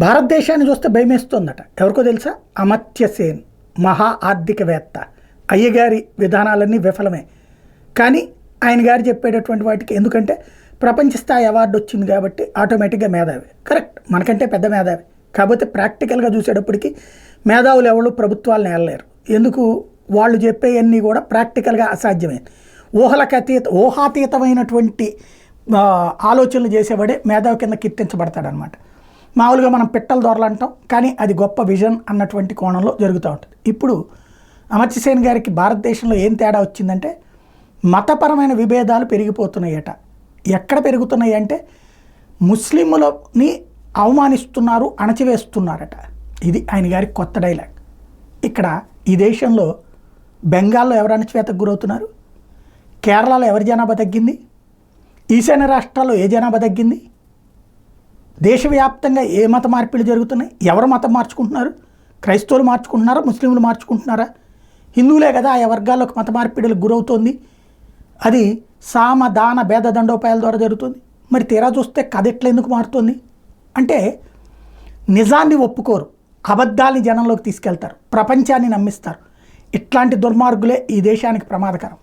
భారతదేశాన్ని చూస్తే భయమేస్తోందట. ఎవరికో తెలుసా? అమర్త్య సేన్, మహా ఆర్థికవేత్త. అయ్యగారి విధానాలన్నీ విఫలమే. కానీ ఆయన గారు చెప్పేటటువంటి వాటికి, ఎందుకంటే ప్రపంచ స్థాయి అవార్డు వచ్చింది కాబట్టి ఆటోమేటిక్గా మేధావి. కరెక్ట్, మనకంటే పెద్ద మేధావి. కాకపోతే ప్రాక్టికల్గా చూసేటప్పటికి మేధావులు ఎవరు ప్రభుత్వాలను ఏలలేరు. ఎందుకు? వాళ్ళు చెప్పేవన్నీ కూడా ప్రాక్టికల్గా అసాధ్యమైంది. ఊహాతీతమైనటువంటి ఆలోచనలు చేసేవాడే మేధావి కింద కీర్తించబడతాడనమాట. మామూలుగా మనం పిట్టల దొరలు అంటాం, కానీ అది గొప్ప విజన్ అన్నటువంటి కోణంలో జరుగుతూ ఉంటుంది. ఇప్పుడు అమర్త్య సేన్ గారికి భారతదేశంలో ఏం తేడా వచ్చిందంటే, మతపరమైన విభేదాలు పెరిగిపోతున్నాయట. ఎక్కడ పెరుగుతున్నాయి అంటే, ముస్లింలని అవమానిస్తున్నారు, అణచివేస్తున్నారట. ఇది ఆయన గారి కొత్త డైలాగ్. ఇక్కడ ఈ దేశంలో బెంగాల్లో ఎవరు అణచివేతకు గురవుతున్నారు? కేరళలో ఎవరి జనాభా తగ్గింది? ఈశాన్య రాష్ట్రాల్లో ఏ జనాభా తగ్గింది? దేశవ్యాప్తంగా ఏ మత మార్పిడి జరుగుతున్నాయి? ఎవరు మతం మార్చుకుంటున్నారు? క్రైస్తవులు మార్చుకుంటున్నారా? ముస్లింలు మార్చుకుంటున్నారా? హిందువులే కదా ఆ వర్గాల్లోకి మత మార్పిడులకు గురవుతోంది. అది సామ దాన భేద దండోపాయాల ద్వారా జరుగుతుంది. మరి తీరా చూస్తే కథ ఎట్లా ఎందుకు మారుతుంది అంటే, నిజాన్ని ఒప్పుకోరు, అబద్ధాలని జనంలోకి తీసుకెళ్తారు, ప్రపంచాన్ని నమ్మిస్తారు. ఇట్లాంటి దుర్మార్గులే ఈ దేశానికి ప్రమాదకరం.